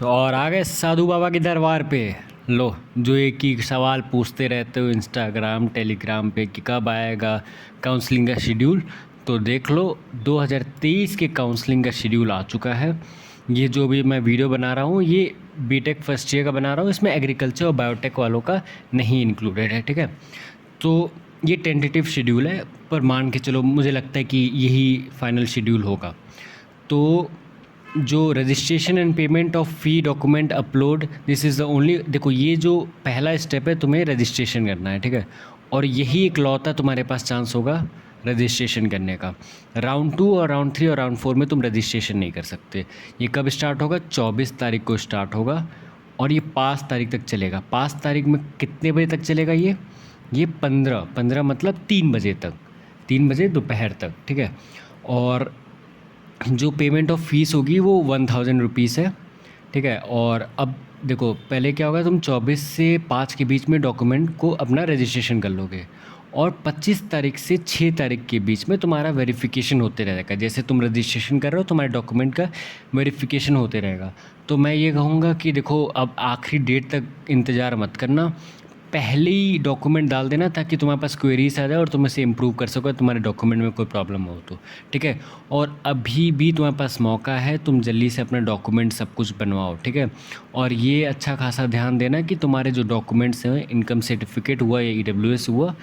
तो और आ गए साधु बाबा के दरबार पे। लो, जो एक ही सवाल पूछते रहते हो इंस्टाग्राम टेलीग्राम पे कि कब आएगा काउंसलिंग का शेड्यूल। तो देख लो, 2023 के काउंसलिंग का शेड्यूल आ चुका है। ये जो भी मैं वीडियो बना रहा हूँ ये बीटेक फर्स्ट ईयर का बना रहा हूँ, इसमें एग्रीकल्चर और बायोटेक वालों का नहीं इंक्लूडेड है, ठीक है। तो ये टेंटेटिव शेड्यूल है, पर मान के चलो मुझे लगता है कि यही फाइनल शेड्यूल होगा। तो जो registration and payment of fee document upload, this is the only. देखो, ये जो पहला स्टेप है तुम्हें रजिस्ट्रेशन करना है, ठीक है। और यही इकलौता तुम्हारे पास चांस होगा रजिस्ट्रेशन करने का। राउंड 2 और राउंड 3 और राउंड 4 में तुम रजिस्ट्रेशन नहीं कर सकते। ये कब स्टार्ट होगा? 24 तारीख को स्टार्ट होगा और ये 5 तारीख तक चलेगा। 5 तारीख में कितने बजे तक चलेगा ये 15 मतलब 3 बजे तक, 3 बजे दोपहर तक, ठीक है। और जो पेमेंट ऑफ फीस होगी वो 1000 रुपीज़ है, ठीक है। और अब देखो, पहले क्या होगा, तुम 24 से 5 के बीच में डॉक्यूमेंट को अपना रजिस्ट्रेशन कर लोगे और 25 तारीख से 6 तारीख के बीच में तुम्हारा वेरिफिकेशन होते रहेगा। जैसे तुम रजिस्ट्रेशन कर रहे हो तुम्हारे डॉक्यूमेंट का वेरिफिकेशन होते रहेगा। तो मैं ये कहूँगा कि देखो, अब आखिरी डेट तक इंतज़ार मत करना, पहले ही डॉक्यूमेंट डाल देना ताकि तुम्हारे पास क्वेरीज आ जाए और तुम इसे इम्प्रूव कर सको तुम्हारे डॉक्यूमेंट में कोई प्रॉब्लम हो तो, ठीक है। और अभी भी तुम्हारे पास मौका है, तुम जल्दी से अपना डॉक्यूमेंट सब कुछ बनवाओ, ठीक है। और ये अच्छा खासा ध्यान देना कि तुम्हारे जो डॉक्यूमेंट्स हैं, इनकम सर्टिफिकेट हुआ या EWS हुआ,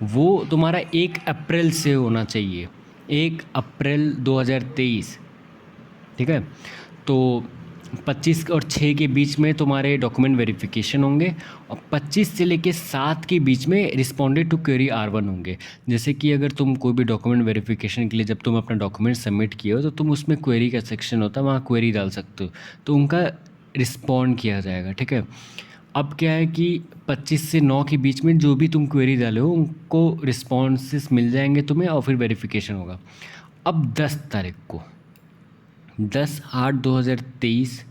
वो तुम्हारा 1 अप्रैल से होना चाहिए, 1 अप्रैल 2023, ठीक है। तो 25 और 6 के बीच में तुम्हारे डॉक्यूमेंट वेरिफिकेशन होंगे और 25 से लेके 7 के बीच में रिस्पॉन्डेड टू क्वेरी R1 होंगे। जैसे कि अगर तुम कोई भी डॉक्यूमेंट वेरिफिकेशन के लिए जब तुम अपना डॉक्यूमेंट सबमिट किए हो तो तुम उसमें क्वेरी का सेक्शन होता है, वहाँ क्वेरी डाल सकते हो, तो उनका रिस्पॉन्ड किया जाएगा, ठीक है। अब क्या है कि 25 से 9 के बीच में जो भी तुम क्वेरी डाले हो उनको रिस्पॉन्सेस मिल जाएंगे तुम्हें और फिर वेरिफिकेशन होगा। अब 10 तारीख को, 10/8/2023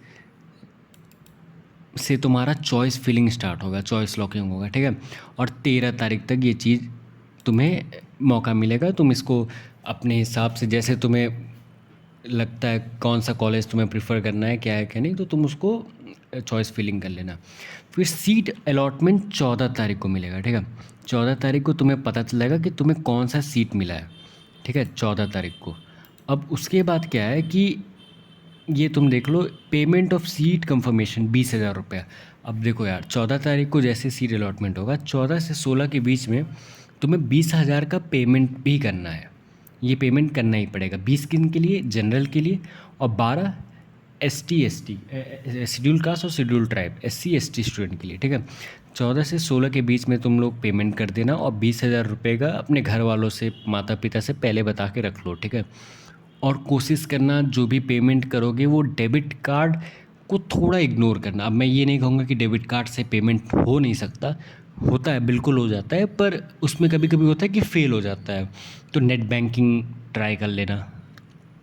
से तुम्हारा चॉइस फिलिंग स्टार्ट होगा, चॉइस लॉकिंग होगा, ठीक है। और 13 तारीख तक ये चीज़ तुम्हें मौका मिलेगा, तुम इसको अपने हिसाब से, जैसे तुम्हें लगता है कौन सा कॉलेज तुम्हें प्रेफर करना है, क्या है क्या नहीं, तो तुम उसको चॉइस फिलिंग कर लेना। फिर सीट अलॉटमेंट 14 तारीख को मिलेगा, ठीक है। 14 तारीख को तुम्हें पता चलेगा कि तुम्हें कौन सा सीट मिला है, ठीक है, 14 तारीख को। अब उसके बाद क्या है कि ये तुम देख लो, पेमेंट ऑफ सीट कंफर्मेशन 20,000 रुपया। अब देखो यार, 14 तारीख को जैसे सीट अलॉटमेंट होगा, 14 से 16 के बीच में तुम्हें 20,000 का पेमेंट भी करना है। ये पेमेंट करना ही पड़ेगा, 20 किन के लिए, जनरल के लिए, और 12 ST ST शेड्यूल कास्ट और schedule tribe SC ST student के लिए, ठीक है। 14 से 16 के बीच में तुम लोग पेमेंट कर देना और 20,000 रुपये का अपने घर वालों से, माता पिता से पहले बता के रख लो, ठीक है। और कोशिश करना जो भी पेमेंट करोगे वो डेबिट कार्ड को थोड़ा इग्नोर करना। अब मैं ये नहीं कहूँगा कि डेबिट कार्ड से पेमेंट हो नहीं सकता, होता है, बिल्कुल हो जाता है, पर उसमें कभी कभी होता है कि फ़ेल हो जाता है। तो नेट बैंकिंग ट्राई कर लेना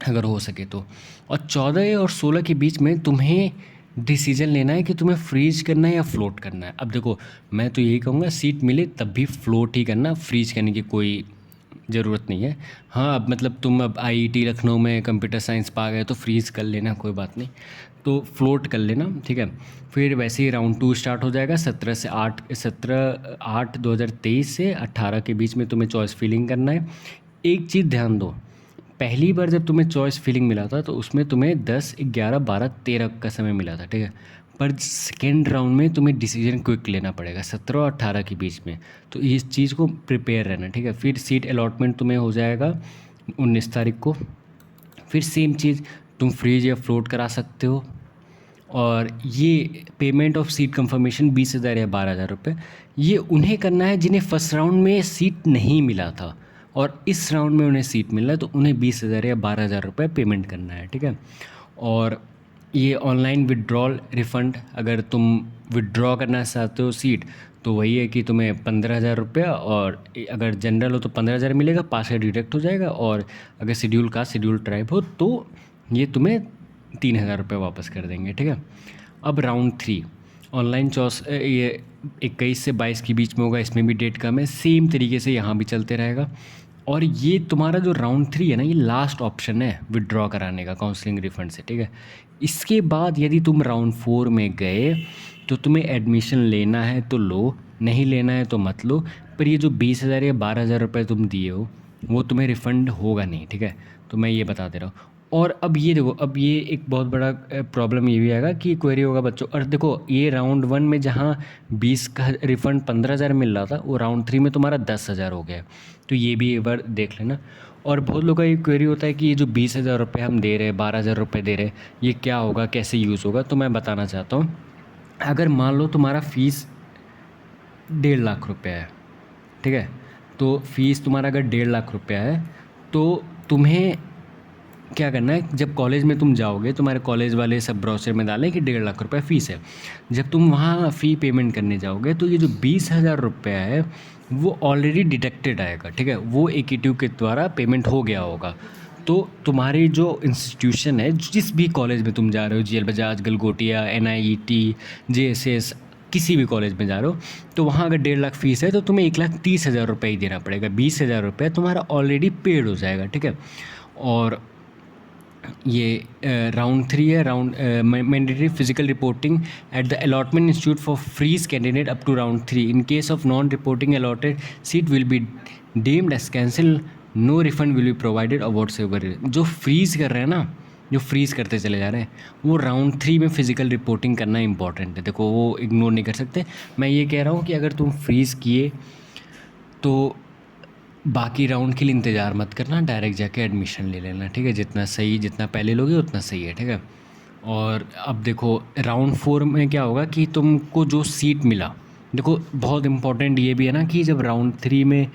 अगर हो सके तो। और 14 और 16 के बीच में तुम्हें डिसीजन लेना है कि तुम्हें फ्रीज करना है या फ्लोट करना है। अब देखो, मैं तो यही कहूँगा, सीट मिले तब भी फ्लोट ही करना, फ्रीज करने की कोई ज़रूरत नहीं है। हाँ, अब मतलब तुम अब IIT लखनऊ में कंप्यूटर साइंस पा गए तो फ्रीज़ कर लेना, कोई बात नहीं, तो फ्लोट कर लेना, ठीक है। फिर वैसे ही राउंड 2 स्टार्ट हो जाएगा 17/8/2023 से 18 के बीच में तुम्हें चॉइस फिलिंग करना है। एक चीज़ ध्यान दो, पहली बार जब तुम्हें चॉइस फिलिंग मिला था तो उसमें तुम्हें 10, 11, 12, 13 का समय मिला था, ठीक है। पर सेकेंड राउंड में तुम्हें डिसीजन क्विक लेना पड़ेगा 17 और 18 के बीच में, तो इस चीज़ को प्रिपेयर रहना, ठीक है। फिर सीट अलॉटमेंट तुम्हें हो जाएगा 19 तारीख को। फिर सेम चीज़, तुम फ्रीज या फ्लोट करा सकते हो। और ये पेमेंट ऑफ सीट कंफर्मेशन 20,000 या 12,000 रुपये, ये उन्हें करना है जिन्हें फर्स्ट राउंड में सीट नहीं मिला था और इस राउंड में उन्हें सीट मिला, तो उन्हें 20,000 या 12,000 रुपये पेमेंट करना है, ठीक है। और ये ऑनलाइन विड्रॉल रिफ़ंड, अगर तुम विड्रॉ करना चाहते हो सीट, तो वही है कि तुम्हें 15,000 रुपया, और अगर जनरल हो तो 15,000 मिलेगा, 5,000 डिडक्ट हो जाएगा, और अगर शेड्यूल कास्ट शेड्यूल ट्राइब हो तो ये तुम्हें 3,000 रुपये वापस कर देंगे, ठीक है। अब राउंड 3 ऑनलाइन चॉइस, ये 21 से 22 के बीच में होगा, इसमें भी डेट कम है, सेम तरीके से यहाँ भी चलते रहेगा। और ये तुम्हारा जो राउंड 3 है ना, ये लास्ट ऑप्शन है विड्रॉ कराने का काउंसलिंग रिफंड से, ठीक है। इसके बाद यदि तुम राउंड 4 में गए तो तुम्हें एडमिशन लेना है तो लो, नहीं लेना है तो मत लो। पर ये जो 20,000 या 12,000 रुपये तुम दिए हो वो तुम्हें रिफ़ंड होगा नहीं, ठीक है। तो मैं ये बता दे रहा हूँ। और अब ये देखो, अब ये एक बहुत बड़ा प्रॉब्लम ये भी आएगा कि क्वेरी होगा बच्चों, और देखो ये राउंड 1 में जहाँ 20 का रिफ़ंड 15,000 मिल रहा था, वो राउंड 3 में तुम्हारा 10,000 हो गया। तो ये भी एक बार देख लेना। और बहुत लोगों का ये क्वेरी होता है कि ये जो 20,000 रुपये हम दे रहे हैं, 12,000 रुपये दे रहे हैं, ये क्या होगा, कैसे यूज़ होगा। तो मैं बताना चाहता हूँ, अगर मान लो तुम्हारा फ़ीस 1.5 लाख रुपया है, ठीक है। तो फीस तुम्हारा अगर 1.5 लाख रुपया है तो तुम्हें क्या करना है, जब कॉलेज में तुम जाओगे तुम्हारे कॉलेज वाले सब ब्रोशर में डालें कि 1.5 लाख रुपया फ़ीस है। जब तुम वहाँ फ़ी पेमेंट करने जाओगे तो ये जो 20,000 रुपया है वो ऑलरेडी डिडक्टेड आएगा, ठीक है। वो AQ के द्वारा पेमेंट हो गया होगा। तो तुम्हारी जो इंस्टीट्यूशन है, जिस भी कॉलेज में तुम जा रहे हो, GL Bajaj, Galgotia, NIET, JSS, किसी भी कॉलेज में जा रहे हो, तो वहाँ अगर 1.5 लाख फ़ीस है तो तुम्हें 1,30,000 रुपये ही देना पड़ेगा। 20,000 रुपये तुम्हारा ऑलरेडी पेड हो जाएगा, ठीक है। और ये राउंड 3 है, round mandatory physical reporting at the allotment institute for freeze candidate up to round 3 in case of non reporting allotted seat will be deemed as cancel, no refund will be provided और whatsoever. जो freeze कर रहे हैं ना, जो fridge करते चले जा रहे हैं, वो राउंड 3 में फ़िज़िकल रिपोर्टिंग करना इंपॉर्टेंट है। देखो वो इग्नोर नहीं कर सकते। मैं ये कह रहा हूँ कि अगर तुम फ्रीज़ किए तो बाकी राउंड के लिए इंतज़ार मत करना, डायरेक्ट जाके एडमिशन ले लेना, ठीक है। जितना सही, जितना पहले लोगे उतना सही है, ठीक है। और अब देखो राउंड 4 में क्या होगा कि तुमको जो सीट मिला, देखो बहुत इम्पोर्टेंट ये भी है ना कि जब राउंड 3 में,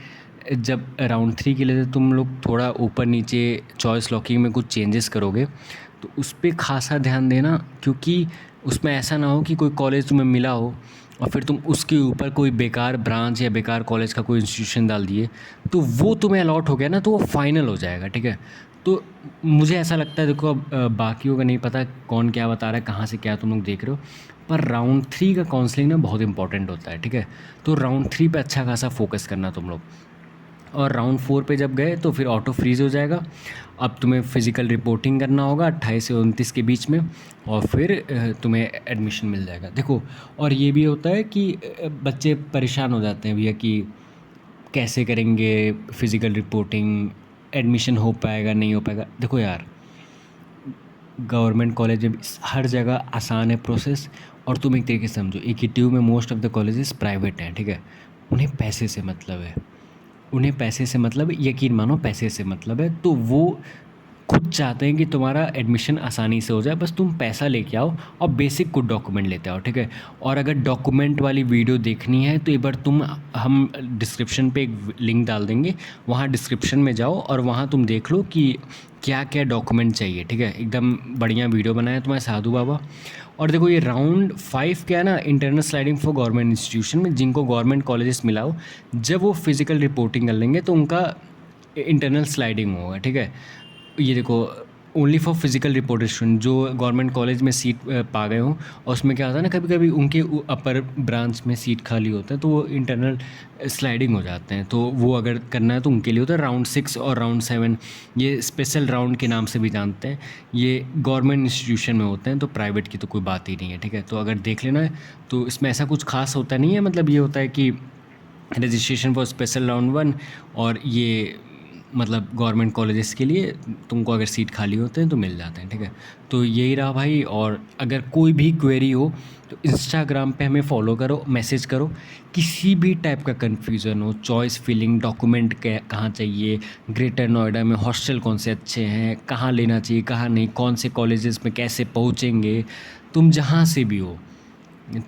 जब राउंड 3 के लिए तुम लोग थोड़ा ऊपर नीचे चॉइस लॉकिंग में कुछ चेंजेस करोगे तो उस पर खासा ध्यान देना, क्योंकि उसमें ऐसा ना हो कि कोई कॉलेज तुम्हें मिला हो और फिर तुम उसके ऊपर कोई बेकार ब्रांच या बेकार कॉलेज का कोई इंस्टीट्यूशन डाल दिए तो वो तुम्हें अलॉट हो गया ना, तो वो फाइनल हो जाएगा, ठीक है। तो मुझे ऐसा लगता है, देखो अब बाकियों का नहीं पता कौन क्या बता रहा है, कहाँ से क्या तुम लोग देख रहे हो, पर राउंड 3 का काउंसलिंग ना बहुत इंपॉर्टेंट होता है, ठीक है। तो राउंड 3 पे अच्छा खासा फोकस करना तुम लोग। और राउंड 4 पे जब गए तो फिर ऑटो फ्रीज़ हो जाएगा। अब तुम्हें फ़िज़िकल रिपोर्टिंग करना होगा 28 से 29 के बीच में, और फिर तुम्हें एडमिशन मिल जाएगा। देखो और ये भी होता है कि बच्चे परेशान हो जाते हैं भैया कि कैसे करेंगे फ़िज़िकल रिपोर्टिंग, एडमिशन हो पाएगा नहीं हो पाएगा। देखो यार, गवर्नमेंट कॉलेज में हर जगह आसान है प्रोसेस। और तुम एक तरीके से समझो, AQ में most of the colleges private हैं, ठीक है। उन्हें पैसे से मतलब है, उन्हें पैसे से मतलब, यकीन मानो पैसे से मतलब है। तो वो खुद चाहते हैं कि तुम्हारा एडमिशन आसानी से हो जाए, बस तुम पैसा लेके आओ और बेसिक कुछ डॉक्यूमेंट लेते आओ, ठीक है। और अगर डॉक्यूमेंट वाली वीडियो देखनी है तो एक बार हम डिस्क्रिप्शन पे एक लिंक डाल देंगे, वहाँ डिस्क्रिप्शन में जाओ और वहाँ तुम देख लो कि क्या क्या डॉक्यूमेंट चाहिए, ठीक है। एकदम बढ़िया वीडियो बनाया तुम्हारे साधु बाबा। और देखो ये राउंड 5 क्या है ना, internal sliding for government institution में जिनको गवर्नमेंट कॉलेजेस मिला हो, जब वो फिज़िकल रिपोर्टिंग कर लेंगे तो उनका इंटरनल स्लाइडिंग होगा, ठीक है। ये देखो only for physical reported student जो गवर्नमेंट कॉलेज में सीट पा गए हों, और उसमें क्या होता है ना, कभी कभी उनके अपर ब्रांच में सीट खाली होता है तो वो इंटरनल स्लाइडिंग हो जाते हैं, तो वो अगर करना है तो उनके लिए होता है। राउंड 6 और राउंड 7 ये स्पेशल राउंड के नाम से भी जानते हैं, ये गवर्नमेंट इंस्टीट्यूशन में होते हैं, तो प्राइवेट की तो कोई बात ही नहीं है, ठीक है। तो अगर देख लेना है तो इसमें ऐसा कुछ खास होता नहीं है, मतलब ये होता है कि रजिस्ट्रेशन फॉर स्पेशल राउंड 1, और ये मतलब गवर्नमेंट कॉलेजेस के लिए तुमको अगर सीट खाली होते हैं तो मिल जाते हैं, ठीक है। तो यही रहा भाई। और अगर कोई भी क्वेरी हो तो इंस्टाग्राम पे हमें फॉलो करो, मैसेज करो। किसी भी टाइप का कन्फ्यूज़न हो, चॉइस फिलिंग, डॉक्यूमेंट कहाँ चाहिए, ग्रेटर नोएडा में हॉस्टल कौन से अच्छे हैं, कहाँ लेना चाहिए कहाँ नहीं, कौन से कॉलेजेस में कैसे पहुँचेंगे, तुम जहाँ से भी हो,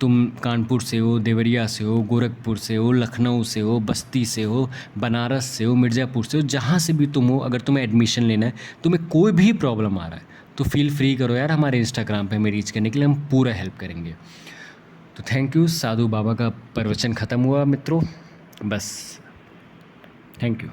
तुम कानपुर से हो, देवरिया से हो, गोरखपुर से हो, लखनऊ से हो, बस्ती से हो, बनारस से हो, मिर्ज़ापुर से हो, जहाँ से भी तुम हो, अगर तुम्हें एडमिशन लेना है, तुम्हें कोई भी प्रॉब्लम आ रहा है तो फील फ्री करो यार हमारे इंस्टाग्राम पे हमें रीच करने के लिए, हम पूरा हेल्प करेंगे। तो थैंक यू। साधु बाबा का प्रवचन ख़त्म हुआ मित्रों, बस थैंक यू।